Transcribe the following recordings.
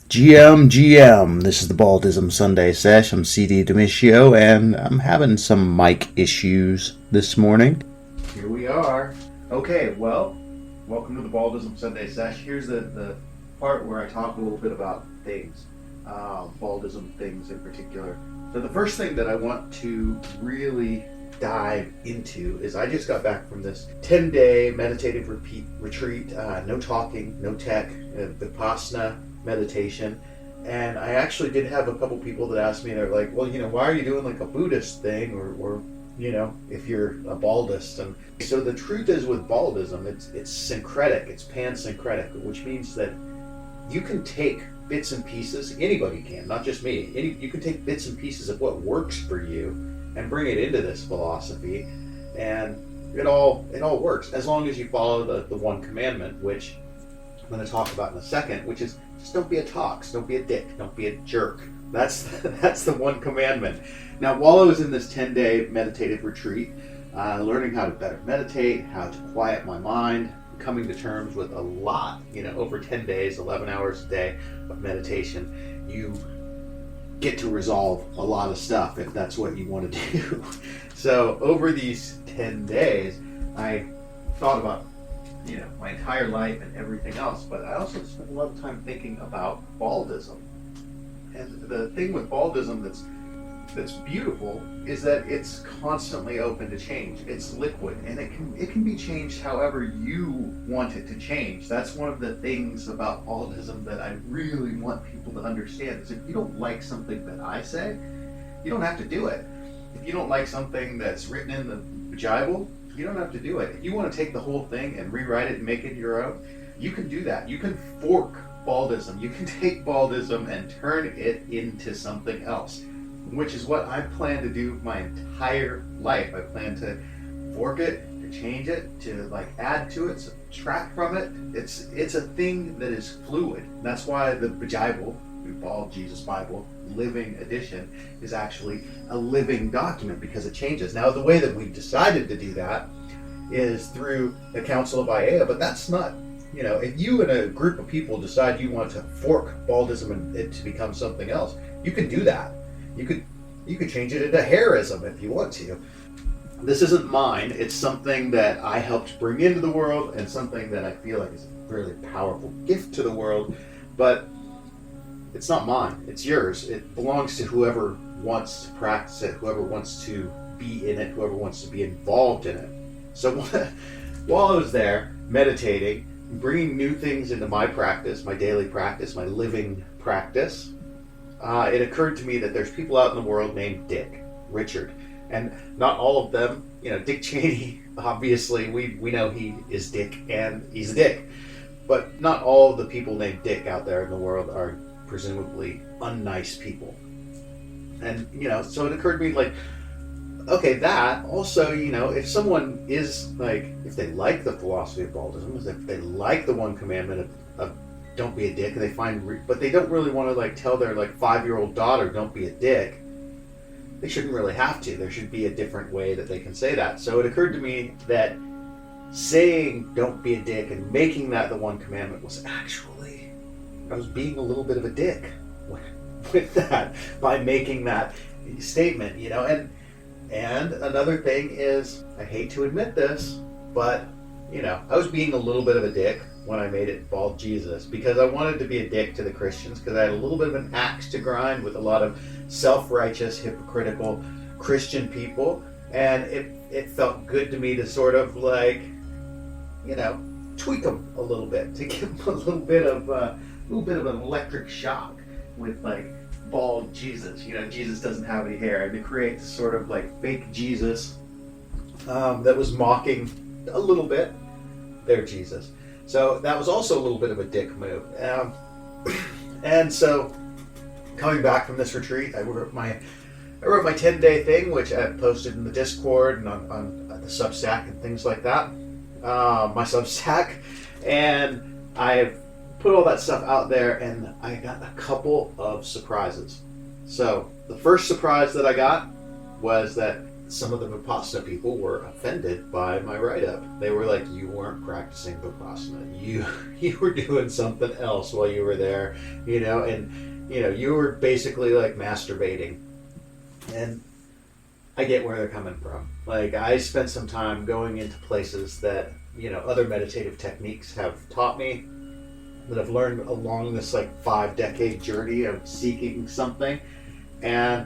GM, this is the Baldism Sunday Sesh. I'm CD Domitio, and I'm having some mic issues this morning. Here we are. Okay, well, welcome to the Baldism Sunday Sesh. Here's the part where I talk a little bit about things, Baldism things in particular. So the first thing that I want to really dive into is I just got back from this 10-day meditative retreat, no talking, no tech, Vipassana meditation. And I actually did have a couple people that asked me, they're like, well, why are you doing like a Buddhist thing or if you're a Baldist? And so the truth is with Baldism, it's syncretic, it's pan-syncretic, which means that you can take bits and pieces, anybody can, not just me, you can take bits and pieces of what works for you and bring it into this philosophy, and it all works as long as you follow the one commandment, which I'm going to talk about in a second, which is just don't be a tox, don't be a dick, don't be a jerk. That's the one commandment. Now, while I was in this 10-day meditative retreat, learning how to better meditate, how to quiet my mind, coming to terms with a lot, over 10 days, 11 hours a day of meditation, you get to resolve a lot of stuff if that's what you want to do. So over these 10 days, I thought about my entire life and everything else, but I also spent a lot of time thinking about Baldism. And the thing with Baldism that's beautiful is that it's constantly open to change. It's liquid, and it can be changed however you want it to change. That's one of the things about Baldism that I really want people to understand, is if you don't like something that I say, you don't have to do it. If you don't like something that's written in the Bible, you don't have to do it. If you want to take the whole thing and rewrite it and make it your own, you can do that. You can fork Baldism. You can take Baldism and turn it into something else, which is what I plan to do my entire life. I plan to fork it, to change it, to add to it, subtract from it. It's a thing that is fluid. That's why the Bible, Jesus Bible, living edition, is actually a living document, because it changes. Now, the way that we've decided to do that is through the Council of Iea, but that's not, if you and a group of people decide you want to fork Baldism and it to become something else, you can do that. You could change it into hairism if you want to. This isn't mine. It's something that I helped bring into the world, and something that I feel like is a really powerful gift to the world, but it's not mine. It's yours. It belongs to whoever wants to practice it, whoever wants to be in it, whoever wants to be involved in it. So while I was there meditating, bringing new things into my practice, my daily practice, my living practice, it occurred to me that there's people out in the world named Dick, Richard, and not all of them, Dick Cheney, obviously, we know he is Dick, and he's a dick, but not all of the people named Dick out there in the world are presumably unnice people. And, so it occurred to me, okay, that also, if someone is, if they like the philosophy of Baldism, if they like the one commandment of don't be a dick, and they but they don't really want to tell their 5-year-old daughter don't be a dick, they shouldn't really have to. There should be a different way that they can say that. So it occurred to me that saying don't be a dick and making that the one commandment was actually, I was being a little bit of a dick with that by making that statement, and another thing is, I hate to admit this, but I was being a little bit of a dick when I made it Bald Jesus, because I wanted to be a dick to the Christians, because I had a little bit of an axe to grind with a lot of self-righteous, hypocritical Christian people, and it felt good to me to sort of tweak them a little bit, to give them a little bit of an electric shock with Bald Jesus. Jesus doesn't have any hair, and to create this sort of fake Jesus that was mocking a little bit their Jesus. So that was also a little bit of a dick move. And so coming back from this retreat, I wrote my 10-day thing, which I posted in the Discord and on the Substack and things like that. My Substack, and I put all that stuff out there, and I got a couple of surprises. So the first surprise that I got was that some of the Vipassana people were offended by my write-up. They were like, you weren't practicing Vipassana. You were doing something else while you were there, and you were basically like masturbating. And I get where they're coming from. Like, I spent some time going into places that, other meditative techniques have taught me, that I've learned along this like 5-decade journey of seeking something. And,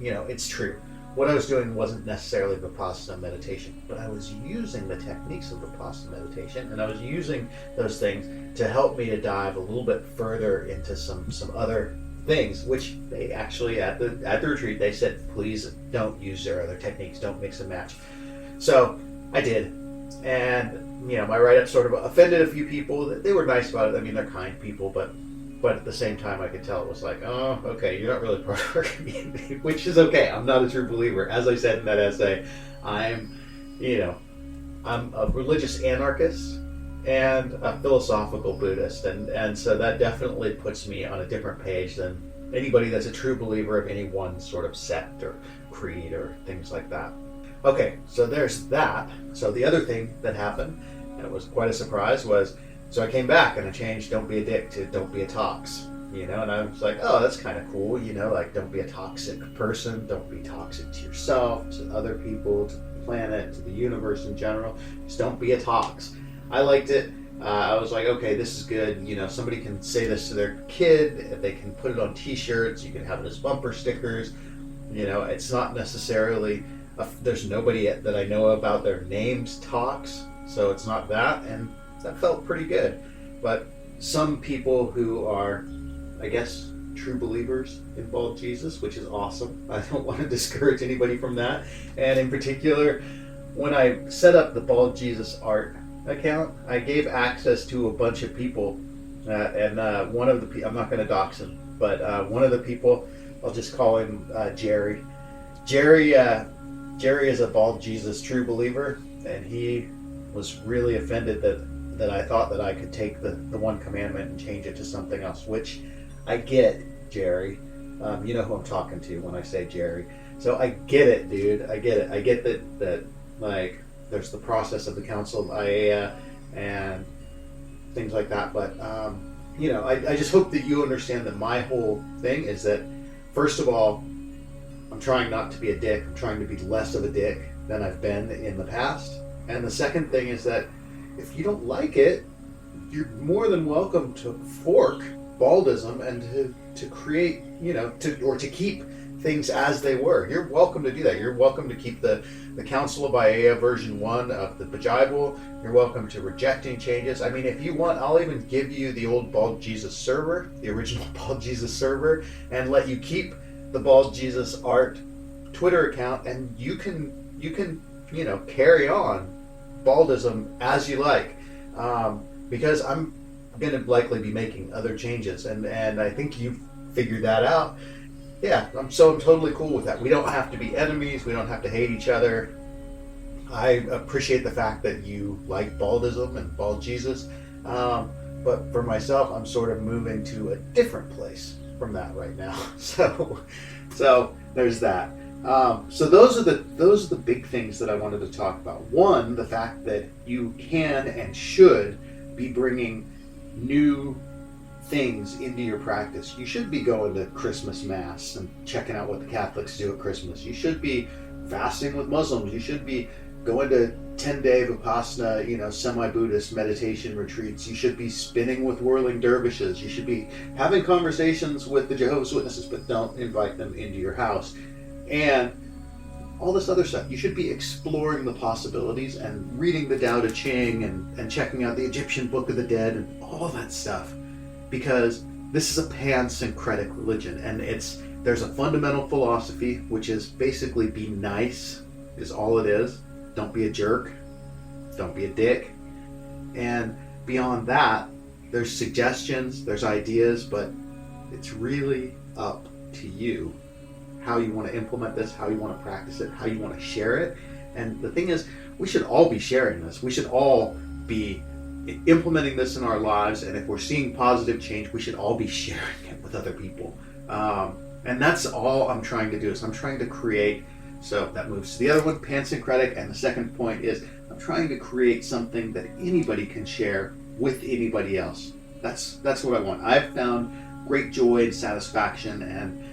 it's true. What I was doing wasn't necessarily Vipassana meditation, but I was using the techniques of Vipassana meditation, and I was using those things to help me to dive a little bit further into some other things, which they actually at the retreat they said, please don't use their other techniques, don't mix and match. So I did, and my write-up sort of offended a few people. They were nice about it. I mean, they're kind people, but at the same time I could tell it was like, oh, okay, you're not really part of our community, which is okay. I'm not a true believer. As I said in that essay, I'm a religious anarchist and a philosophical Buddhist, and so that definitely puts me on a different page than anybody that's a true believer of any one sort of sect or creed or things like that. Okay, so there's that. So the other thing that happened, and it was quite a surprise, was so I came back and I changed "don't be a dick" to "don't be a tox." And I was like, oh, that's kind of cool, like, don't be a toxic person, don't be toxic to yourself, to other people, to the planet, to the universe in general. Just don't be a tox. I liked it. I was like, okay, this is good. Somebody can say this to their kid. They can put it on T-shirts. You can have it as bumper stickers. It's not necessarily. There's nobody that I know about their names tox, so it's not that, and that felt pretty good. But some people who are, I guess, true believers in Bald Jesus, which is awesome. I don't want to discourage anybody from that. And in particular, when I set up the Bald Jesus art account, I gave access to a bunch of people, and one of the I'm not going to dox him, but one of the people, I'll just call him Jerry. Jerry is a Bald Jesus true believer, and he was really offended that I thought that I could take the one commandment and change it to something else, which I get, Jerry. You know who I'm talking to when I say Jerry. So I get it, dude. I get it. I get that like, there's the process of the Council of Aiea and things like that. But, I just hope that you understand that my whole thing is that, first of all, I'm trying not to be a dick. I'm trying to be less of a dick than I've been in the past. And the second thing is that if you don't like it, you're more than welcome to fork Baldism and to create, to keep things as they were. You're welcome to do that. You're welcome to keep the Council of Aiea version 1 of the Bible. You're welcome to reject any changes. I mean, if you want, I'll even give you the old Bald Jesus server, the original Bald Jesus server, and let you keep the Bald Jesus art Twitter account, and you can carry on Baldism as you like, because I'm going to likely be making other changes, and I think you've figured that out. Yeah, I'm totally cool with that. We don't have to be enemies. We don't have to hate each other. I appreciate the fact that you like Baldism and Bald Jesus, but for myself, I'm sort of moving to a different place from that right now. So there's that. So those are the big things that I wanted to talk about. One, the fact that you can and should be bringing new things into your practice. You should be going to Christmas Mass and checking out what the Catholics do at Christmas. You should be fasting with Muslims. You should be going to 10-day Vipassana, semi-Buddhist meditation retreats. You should be spinning with whirling dervishes. You should be having conversations with the Jehovah's Witnesses, but don't invite them into your house. And all this other stuff. You should be exploring the possibilities and reading the Tao Te Ching and checking out the Egyptian Book of the Dead and all that stuff. Because this is a pan-syncretic religion, and there's a fundamental philosophy, which is basically be nice, is all it is. Don't be a jerk. Don't be a dick. And beyond that, there's suggestions, there's ideas, but it's really up to you how you want to implement this, how you want to practice it, how you want to share it. And the thing is, we should all be sharing this. We should all be implementing this in our lives, and if we're seeing positive change, we should all be sharing it with other people. And that's all I'm trying to do, is I'm trying to create So that moves to the other one, pansyncretic. And the second point is I'm trying to create something that anybody can share with anybody else. That's what I want. I've found great joy and satisfaction and,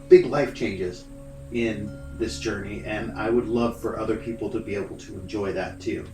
big life changes in this journey, and I would love for other people to be able to enjoy that too.